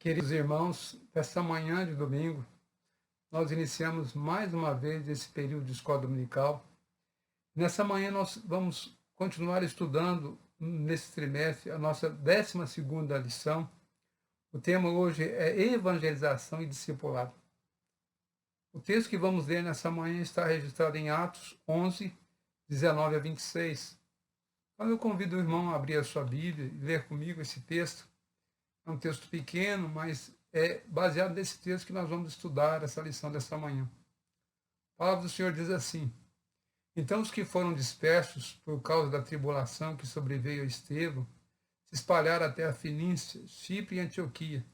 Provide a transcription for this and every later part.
Queridos irmãos, esta manhã de domingo, nós iniciamos mais uma vez esse período de escola dominical. Nessa manhã nós vamos continuar estudando nesse trimestre a nossa 12ª lição. O tema hoje é evangelização e discipulado. O texto que vamos ler nessa manhã está registrado em Atos 11, 19 a 26. Então eu convido o irmão a abrir a sua Bíblia e ler comigo esse texto. É um texto pequeno, mas é baseado nesse texto que nós vamos estudar essa lição desta manhã. A palavra do Senhor diz assim: Então os que foram dispersos por causa da tribulação que sobreveio a Estevão se espalharam até a Fenícia, Chipre e Antioquia,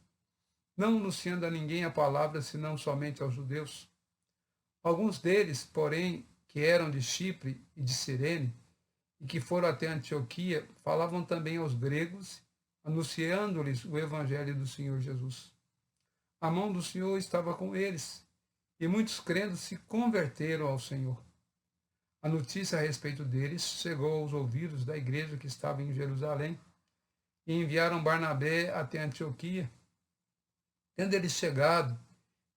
não anunciando a ninguém a palavra senão somente aos judeus. Alguns deles, porém, que eram de Chipre e de Cirene, e que foram até Antioquia, falavam também aos gregos, anunciando-lhes o evangelho do Senhor Jesus. A mão do Senhor estava com eles, e muitos crendo se converteram ao Senhor. A notícia a respeito deles chegou aos ouvidos da igreja que estava em Jerusalém, e enviaram Barnabé até Antioquia. Tendo ele chegado,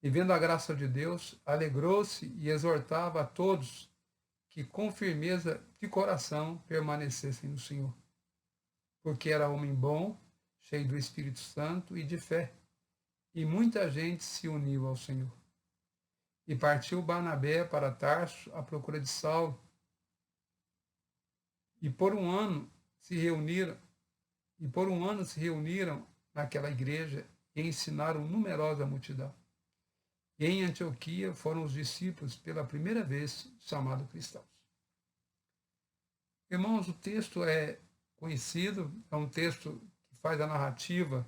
e vendo a graça de Deus, alegrou-se e exortava a todos que com firmeza de coração permanecessem no Senhor. Porque era homem bom, cheio do Espírito Santo e de fé, e muita gente se uniu ao Senhor. E partiu Barnabé para Tarso à procura de Saulo, e por um ano se reuniram naquela igreja e ensinaram numerosa multidão. E em Antioquia foram os discípulos pela primeira vez chamados cristãos. Irmãos, o texto é conhecido, é um texto que faz a narrativa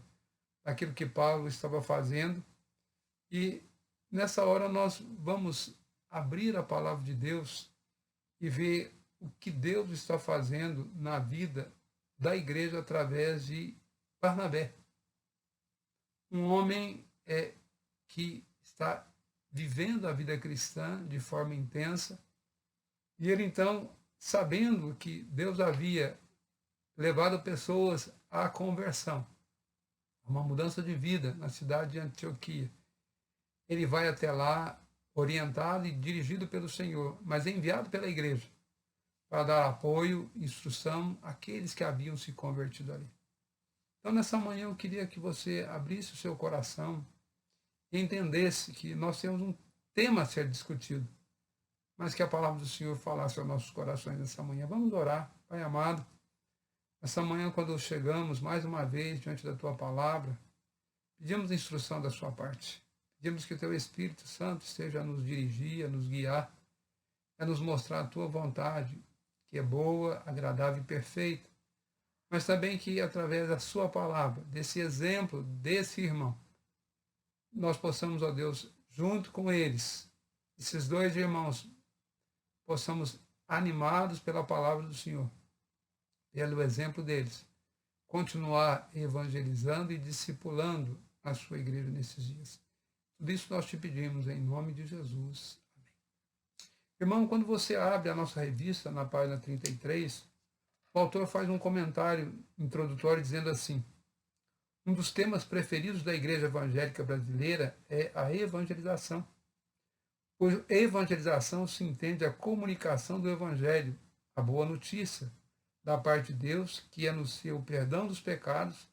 daquilo que Paulo estava fazendo. E nessa hora nós vamos abrir a palavra de Deus e ver o que Deus está fazendo na vida da igreja através de Barnabé. Um homem que está vivendo a vida cristã de forma intensa. E ele então, sabendo que Deus havia levado pessoas à conversão, a uma mudança de vida na cidade de Antioquia, ele vai até lá, orientado e dirigido pelo Senhor, mas enviado pela igreja, para dar apoio, instrução àqueles que haviam se convertido ali. Então, nessa manhã, eu queria que você abrisse o seu coração e entendesse que nós temos um tema a ser discutido, mas que a palavra do Senhor falasse aos nossos corações nessa manhã. Vamos orar. Pai amado, nessa manhã, quando chegamos mais uma vez diante da Tua palavra, pedimos instrução da Sua parte. Pedimos que o Teu Espírito Santo esteja a nos dirigir, a nos guiar, a nos mostrar a Tua vontade, que é boa, agradável e perfeita, mas também que, através da Sua palavra, desse exemplo, desse irmão, nós possamos, ó Deus, junto com eles, esses dois irmãos, possamos, animados pela palavra do Senhor, pelo exemplo deles, continuar evangelizando e discipulando a sua igreja nesses dias. Tudo isso nós te pedimos em nome de Jesus. Amém. Irmão, quando você abre a nossa revista, na página 33, o autor faz um comentário introdutório dizendo assim: um dos temas preferidos da igreja evangélica brasileira é a evangelização. Por evangelização se entende a comunicação do evangelho, a boa notícia da parte de Deus, que anuncia o perdão dos pecados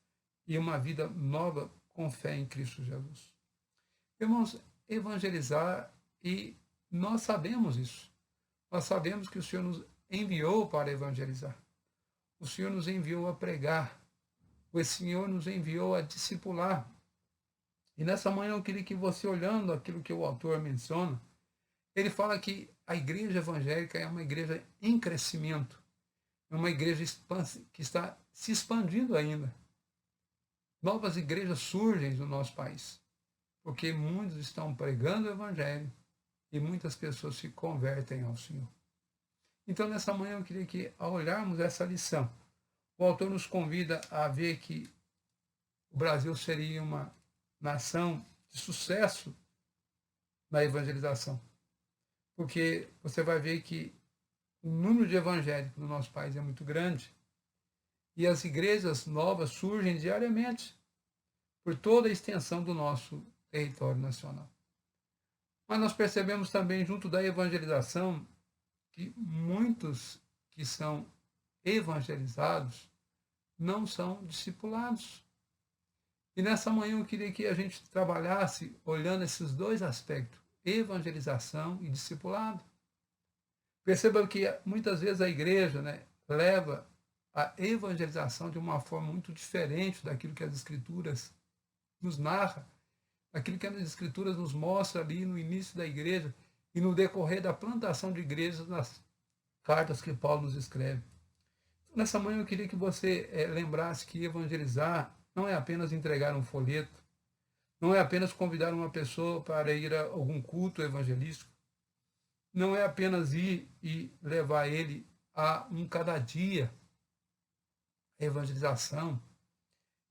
e uma vida nova com fé em Cristo Jesus. Irmãos, evangelizar, e nós sabemos isso. Nós sabemos que o Senhor nos enviou para evangelizar. O Senhor nos enviou a pregar. O Senhor nos enviou a discipular. E nessa manhã eu queria que você, olhando aquilo que o autor menciona, ele fala que a igreja evangélica é uma igreja em crescimento, é uma igreja que está se expandindo ainda. Novas igrejas surgem no nosso país, porque muitos estão pregando o evangelho e muitas pessoas se convertem ao Senhor. Então, nessa manhã eu queria que, ao olharmos essa lição, o autor nos convida a ver que o Brasil seria uma nação de sucesso na evangelização. Porque você vai ver que o número de evangélicos no nosso país é muito grande e as igrejas novas surgem diariamente. por toda a extensão do nosso território nacional. Mas nós percebemos também, junto da evangelização, que muitos que são evangelizados não são discipulados. E nessa manhã eu queria que a gente trabalhasse olhando esses dois aspectos, evangelização e discipulado. Perceba que muitas vezes a igreja, leva a evangelização de uma forma muito diferente daquilo que as Escrituras nos narra, daquilo que as Escrituras nos mostra ali no início da igreja e no decorrer da plantação de igrejas nas cartas que Paulo nos escreve. Nessa manhã eu queria que você lembrasse que evangelizar não é apenas entregar um folheto, não é apenas convidar uma pessoa para ir a algum culto evangelístico, não é apenas ir e levar ele a um cada dia. A evangelização,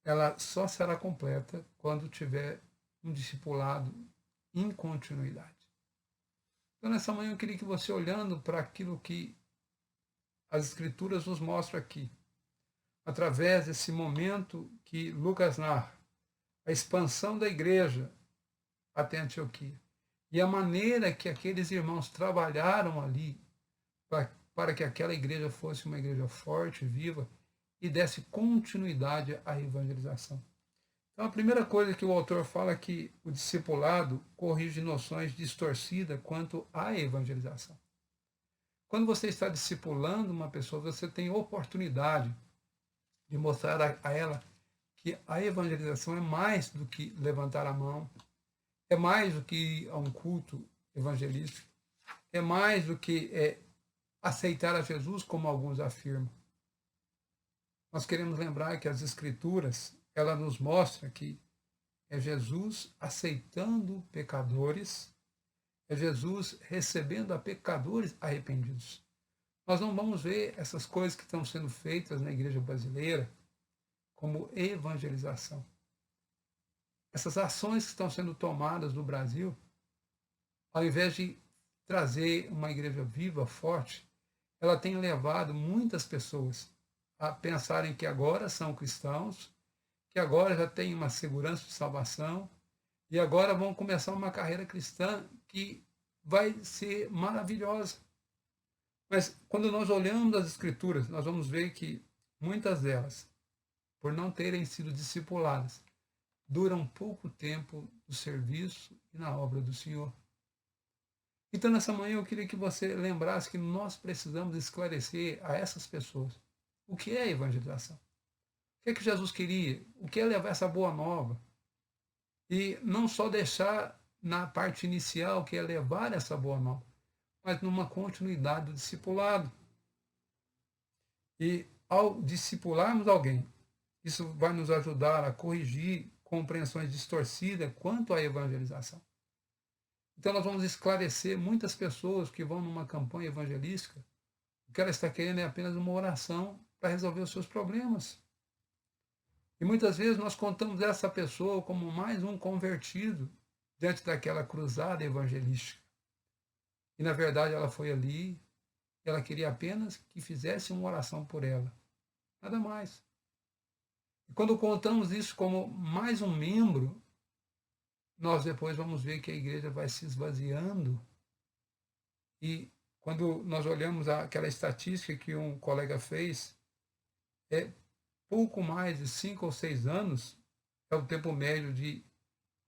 ela só será completa quando tiver um discipulado em continuidade. Então, nessa manhã eu queria que você, olhando para aquilo que as Escrituras nos mostram aqui, através desse momento que Lucas narra, a expansão da igreja até Antioquia, e a maneira que aqueles irmãos trabalharam ali para que aquela igreja fosse uma igreja forte, viva, e desse continuidade à evangelização. Então, a primeira coisa que o autor fala é que o discipulado corrige noções distorcidas quanto à evangelização. Quando você está discipulando uma pessoa, você tem oportunidade de mostrar a ela que a evangelização é mais do que levantar a mão, é mais do que ir a um culto evangelístico, é mais do que aceitar a Jesus, como alguns afirmam. Nós queremos lembrar que as Escrituras, ela nos mostra que é Jesus aceitando pecadores, é Jesus recebendo a pecadores arrependidos. Nós não vamos ver essas coisas que estão sendo feitas na igreja brasileira como evangelização. Essas ações que estão sendo tomadas no Brasil, ao invés de trazer uma igreja viva, forte, ela tem levado muitas pessoas a pensarem que agora são cristãos, que agora já têm uma segurança de salvação e agora vão começar uma carreira cristã que vai ser maravilhosa. Mas quando nós olhamos as Escrituras, nós vamos ver que muitas delas, por não terem sido discipuladas, duram pouco tempo no serviço e na obra do Senhor. Então, nessa manhã, eu queria que você lembrasse que nós precisamos esclarecer a essas pessoas o que é evangelização. O que é que Jesus queria? O que é levar essa boa nova? E não só deixar na parte inicial, que é levar essa boa nova, mas numa continuidade do discipulado. E ao discipularmos alguém, isso vai nos ajudar a corrigir compreensões distorcidas quanto à evangelização. Então nós vamos esclarecer muitas pessoas que vão numa campanha evangelística, o que ela está querendo é apenas uma oração para resolver os seus problemas. E muitas vezes nós contamos essa pessoa como mais um convertido diante daquela cruzada evangelística. E na verdade ela foi ali, ela queria apenas que fizesse uma oração por ela. Nada mais. E quando contamos isso como mais um membro, nós depois vamos ver que a igreja vai se esvaziando. E quando nós olhamos aquela estatística que um colega fez, pouco mais de 5 ou 6 anos é o tempo médio de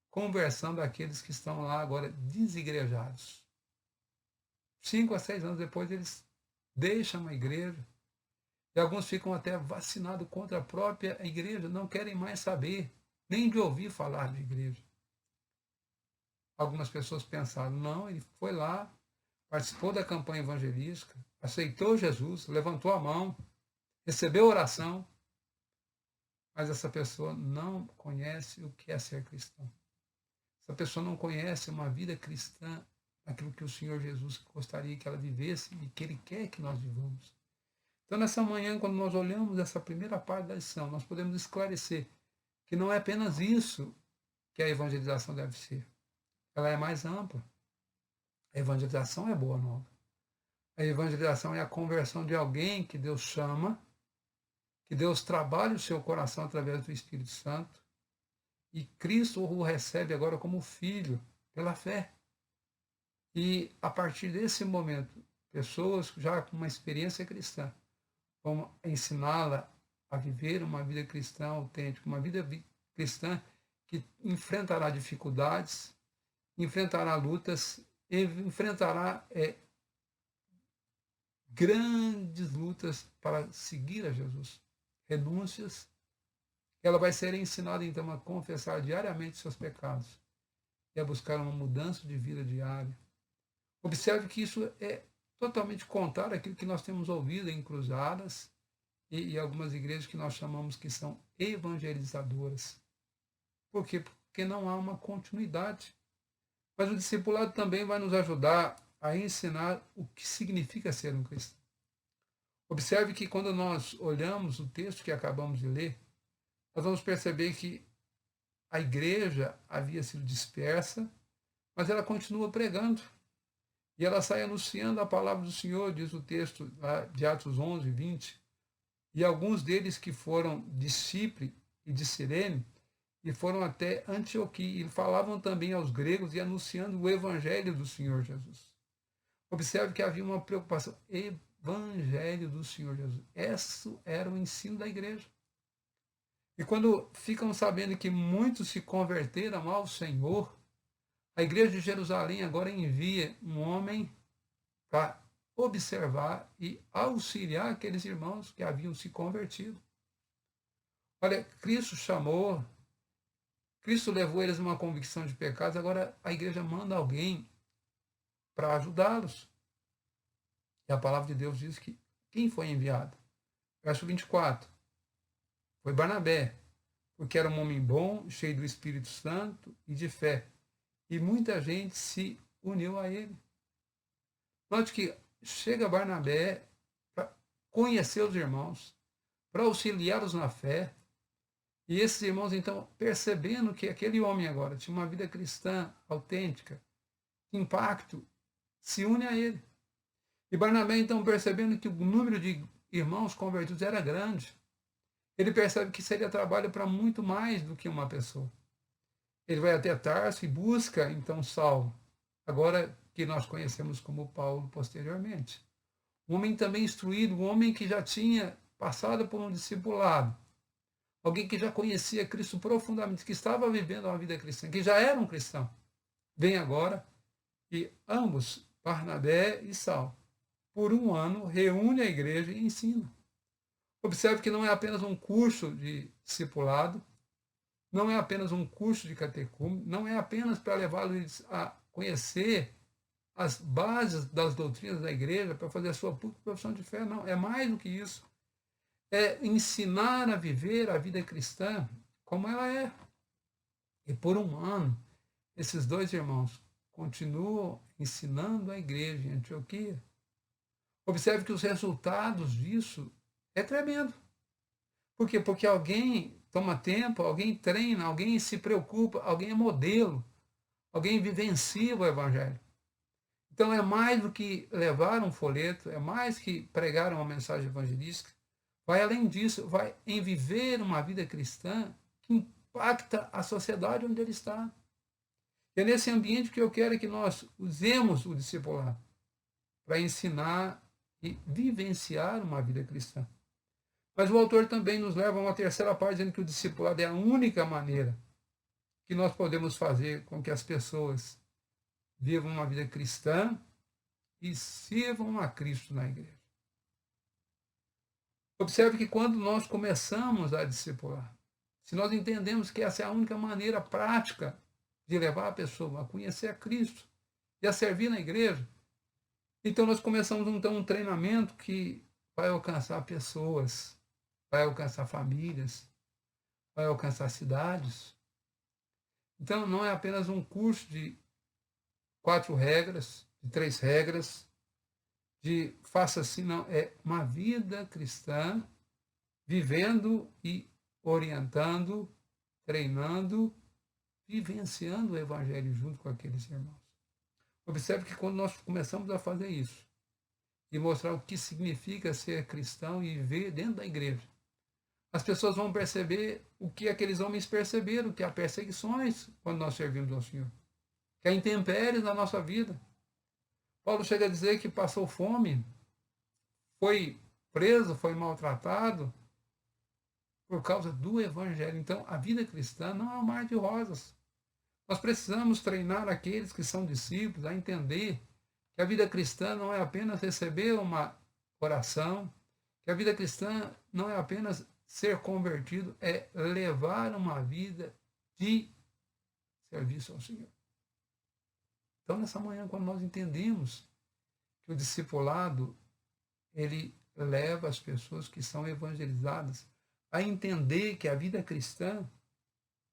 conversão daqueles que estão lá agora desigrejados. 5 a 6 anos depois eles deixam a igreja. E alguns ficam até vacinados contra a própria igreja, não querem mais saber, nem de ouvir falar de igreja. Algumas pessoas pensaram, não, ele foi lá, participou da campanha evangelística, aceitou Jesus, levantou a mão, recebeu oração, mas essa pessoa não conhece o que é ser cristão. Essa pessoa não conhece uma vida cristã, aquilo que o Senhor Jesus gostaria que ela vivesse e que Ele quer que nós vivamos. Então, nessa manhã, quando nós olhamos essa primeira parte da lição, nós podemos esclarecer que não é apenas isso que a evangelização deve ser. Ela é mais ampla. A evangelização é boa nova. A evangelização é a conversão de alguém que Deus chama, que Deus trabalha o seu coração através do Espírito Santo, e Cristo o recebe agora como filho, pela fé. E a partir desse momento, pessoas já com uma experiência cristã vão ensiná-la a viver uma vida cristã autêntica, uma vida cristã que enfrentará dificuldades, enfrentará lutas, enfrentará grandes lutas para seguir a Jesus. Renúncias. Ela vai ser ensinada, então, a confessar diariamente seus pecados e a buscar uma mudança de vida diária. Observe que isso é totalmente contrário àquilo que nós temos ouvido em cruzadas e algumas igrejas que nós chamamos que são evangelizadoras. Por quê? Porque não há uma continuidade. Mas o discipulado também vai nos ajudar a ensinar o que significa ser um cristão. Observe que quando nós olhamos o texto que acabamos de ler, nós vamos perceber que a igreja havia sido dispersa, mas ela continua pregando. E ela sai anunciando a palavra do Senhor, diz o texto de Atos 11, 20. E alguns deles que foram de Chipre e de Cirene, e foram até Antioquia, e falavam também aos gregos e anunciando o evangelho do Senhor Jesus. Observe que havia uma preocupação, evangelho do Senhor Jesus. Esse era o ensino da igreja. E quando ficam sabendo que muitos se converteram ao Senhor, a igreja de Jerusalém agora envia um homem para observar e auxiliar aqueles irmãos que haviam se convertido. Olha, Cristo chamou, Cristo levou eles a uma convicção de pecados, agora a igreja manda alguém para ajudá-los. E a palavra de Deus diz que quem foi enviado? Verso 24. Foi Barnabé, porque era um homem bom, cheio do Espírito Santo e de fé. E muita gente se uniu a ele. Note que chega Barnabé para conhecer os irmãos, para auxiliá-los na fé. E esses irmãos, então, percebendo que aquele homem agora tinha uma vida cristã autêntica, impacto, se une a ele. E Barnabé, então, percebendo que o número de irmãos convertidos era grande, ele percebe que seria trabalho para muito mais do que uma pessoa. Ele vai até Tarso e busca, então, Saulo, agora que nós conhecemos como Paulo posteriormente. Um homem também instruído, um homem que já tinha passado por um discipulado, alguém que já conhecia Cristo profundamente, que estava vivendo uma vida cristã, que já era um cristão. Vem agora e ambos, Barnabé e Saulo, por um ano, reúne a igreja e ensina. Observe que não é apenas um curso de discipulado, não é apenas um curso de catecume, não é apenas para levá-los a conhecer as bases das doutrinas da igreja, para fazer a sua profissão de fé, não. É mais do que isso. É ensinar a viver a vida cristã como ela é. E por um ano, esses dois irmãos continuam ensinando a igreja em Antioquia. Observe que os resultados disso é tremendo. Por quê? Porque alguém toma tempo, alguém treina, alguém se preocupa, alguém é modelo, alguém vivencia o evangelho. Então é mais do que levar um folheto, é mais que pregar uma mensagem evangelística. Vai além disso, vai em viver uma vida cristã que impacta a sociedade onde ele está. E é nesse ambiente que eu quero que nós usemos o discipulado para ensinar e vivenciar uma vida cristã. Mas o autor também nos leva a uma terceira parte, dizendo que o discipulado é a única maneira que nós podemos fazer com que as pessoas vivam uma vida cristã e sirvam a Cristo na igreja. Observe que quando nós começamos a discipular, se nós entendemos que essa é a única maneira prática de levar a pessoa a conhecer a Cristo e a servir na igreja, então nós começamos então um treinamento que vai alcançar pessoas, vai alcançar famílias, vai alcançar cidades. Então não é apenas um curso de 4 regras, de 3 regras, de faça assim, não. É uma vida cristã, vivendo e orientando, treinando, vivenciando o evangelho junto com aqueles irmãos. Observe que quando nós começamos a fazer isso, e mostrar o que significa ser cristão e viver dentro da igreja, As pessoas vão perceber o que aqueles homens perceberam, que há perseguições quando nós servimos ao Senhor, que há intempéries na nossa vida. Paulo chega a dizer que passou fome, foi preso, foi maltratado por causa do Evangelho. Então, a vida cristã não é um mar de rosas. Nós precisamos treinar aqueles que são discípulos a entender que a vida cristã não é apenas receber uma oração, que a vida cristã não é apenas ser convertido, é levar uma vida de serviço ao Senhor. Então, nessa manhã, quando nós entendemos que o discipulado, ele leva as pessoas que são evangelizadas a entender que a vida cristã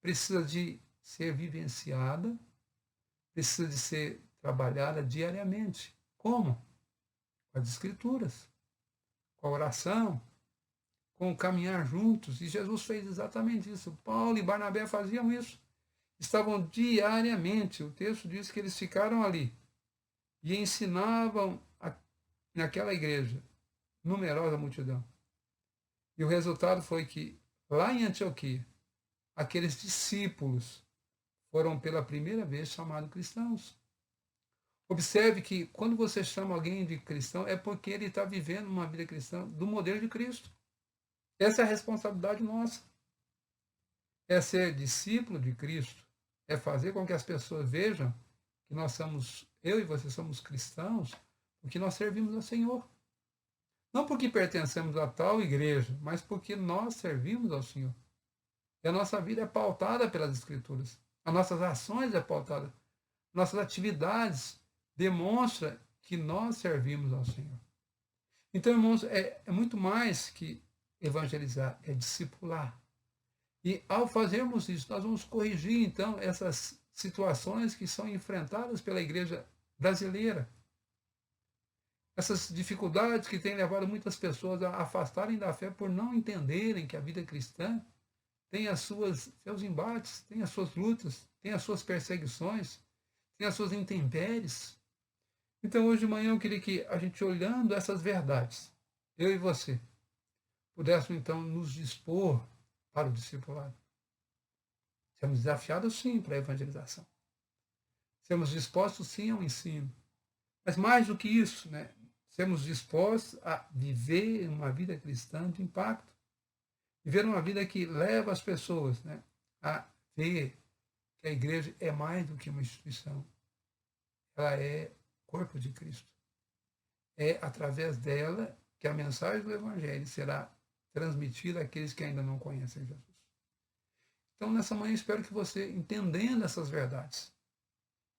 precisa de ser vivenciada, precisa de ser trabalhada diariamente. Como? Com as Escrituras, com a oração, com o caminhar juntos. E Jesus fez exatamente isso. Paulo e Barnabé faziam isso. Estavam diariamente. O texto diz que eles ficaram ali e ensinavam naquela igreja numerosa multidão. E o resultado foi que, lá em Antioquia, aqueles discípulos foram pela primeira vez chamados cristãos. Observe que quando você chama alguém de cristão, é porque ele está vivendo uma vida cristã do modelo de Cristo. Essa é a responsabilidade nossa. É ser discípulo de Cristo. É fazer com que as pessoas vejam que nós somos, eu e você somos cristãos, porque nós servimos ao Senhor. Não porque pertencemos a tal igreja, mas porque nós servimos ao Senhor. E a nossa vida é pautada pelas Escrituras. As nossas ações é pautada. Nossas atividades demonstram que nós servimos ao Senhor. Então, irmãos, é muito mais que evangelizar, é discipular. E ao fazermos isso, nós vamos corrigir, então, essas situações que são enfrentadas pela igreja brasileira. Essas dificuldades que têm levado muitas pessoas a afastarem da fé por não entenderem que a vida cristã tem seus embates, tem as suas lutas, tem as suas perseguições, tem as suas intempéries. Então, hoje de manhã, eu queria que a gente, olhando essas verdades, eu e você, pudéssemos, então, nos dispor para o discipulado. Sermos desafiados, sim, para a evangelização. Sermos dispostos, sim, ao ensino. Mas mais do que isso, né? Sermos dispostos a viver uma vida cristã de impacto. Viver uma vida que leva as pessoas, né, a ver que a igreja é mais do que uma instituição. Ela é corpo de Cristo. É através dela que a mensagem do Evangelho será transmitida àqueles que ainda não conhecem Jesus. Então, nessa manhã, espero que você, entendendo essas verdades,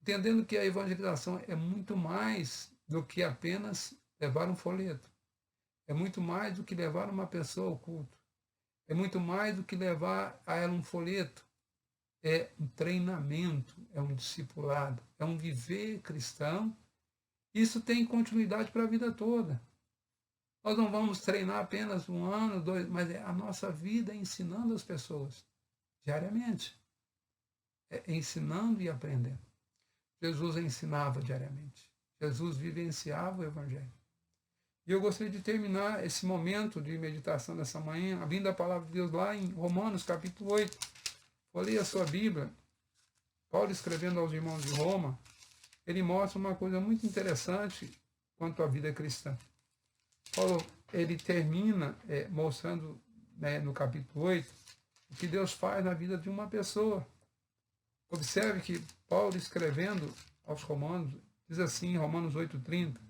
entendendo que a evangelização é muito mais do que apenas levar um folheto, é muito mais do que levar uma pessoa ao culto, é muito mais do que levar a ela um folheto, é um treinamento, é um discipulado, é um viver cristão. Isso tem continuidade para a vida toda. Nós não vamos treinar apenas 1 ano, 2, mas é a nossa vida ensinando as pessoas diariamente. É ensinando e aprendendo. Jesus ensinava diariamente. Jesus vivenciava o Evangelho. E eu gostaria de terminar esse momento de meditação dessa manhã, abrindo a palavra de Deus lá em Romanos, capítulo 8. Vou ler a sua Bíblia. Paulo, escrevendo aos irmãos de Roma, ele mostra uma coisa muito interessante quanto à vida cristã. Paulo, ele termina mostrando, né, no capítulo 8, o que Deus faz na vida de uma pessoa. Observe que Paulo, escrevendo aos Romanos, diz assim em Romanos 8,30,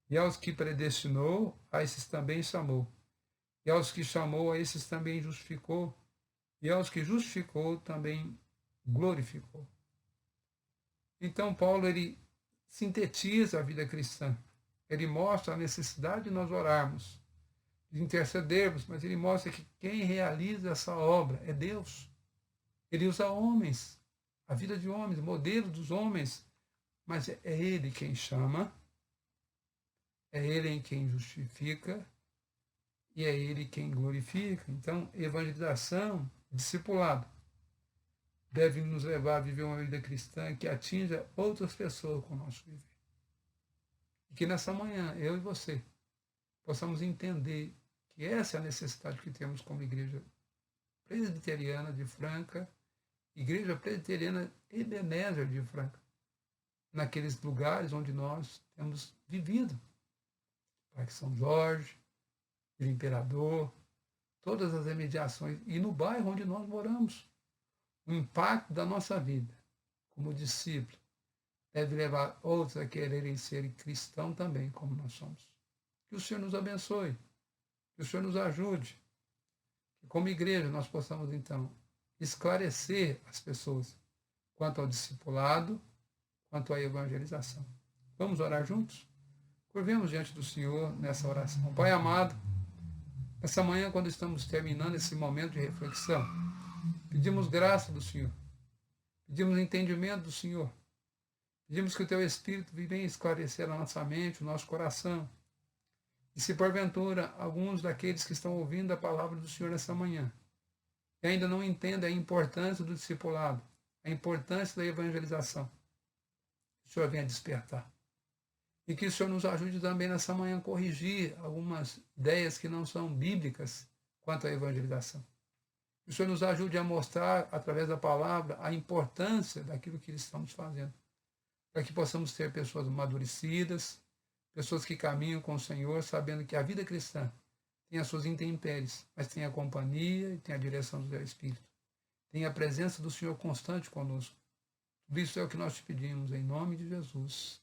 e aos que predestinou, a esses também chamou. E aos que chamou, a esses também justificou. E aos que justificou, também glorificou. Então, Paulo, ele sintetiza a vida cristã. Ele mostra a necessidade de nós orarmos, de intercedermos, mas ele mostra que quem realiza essa obra é Deus. Ele usa homens, a vida de homens, modelo dos homens, mas é Ele quem chama, é Ele em quem justifica e é Ele quem glorifica. Então, evangelização, discipulado, deve nos levar a viver uma vida cristã que atinja outras pessoas com o nosso viver. E que nessa manhã, eu e você, possamos entender que essa é a necessidade que temos como igreja presbiteriana de Franca, igreja presbiteriana Ebenezer de Franca, naqueles lugares onde nós temos vivido. Parque São Jorge, Vila Imperador, todas as imediações, e no bairro onde nós moramos. O impacto da nossa vida como discípulo deve levar outros a quererem ser cristãos também, como nós somos. Que o Senhor nos abençoe, que o Senhor nos ajude, que como igreja nós possamos, então, esclarecer as pessoas quanto ao discipulado, quanto à evangelização. Vamos orar juntos? Curvemos diante do Senhor nessa oração. Pai amado, essa manhã, quando estamos terminando esse momento de reflexão, pedimos graça do Senhor, pedimos entendimento do Senhor, pedimos que o Teu Espírito venha esclarecer a nossa mente, o nosso coração. E se porventura alguns daqueles que estão ouvindo a palavra do Senhor nessa manhã e ainda não entendem a importância do discipulado, a importância da evangelização, que o Senhor venha despertar. E que o Senhor nos ajude também nessa manhã a corrigir algumas ideias que não são bíblicas quanto à evangelização. Que o Senhor nos ajude a mostrar, através da palavra, a importância daquilo que estamos fazendo. Para que possamos ter pessoas amadurecidas, pessoas que caminham com o Senhor, sabendo que a vida cristã tem as suas intempéries, mas tem a companhia e tem a direção do Teu Espírito. Tem a presença do Senhor constante conosco. Tudo isso é o que nós te pedimos, em nome de Jesus.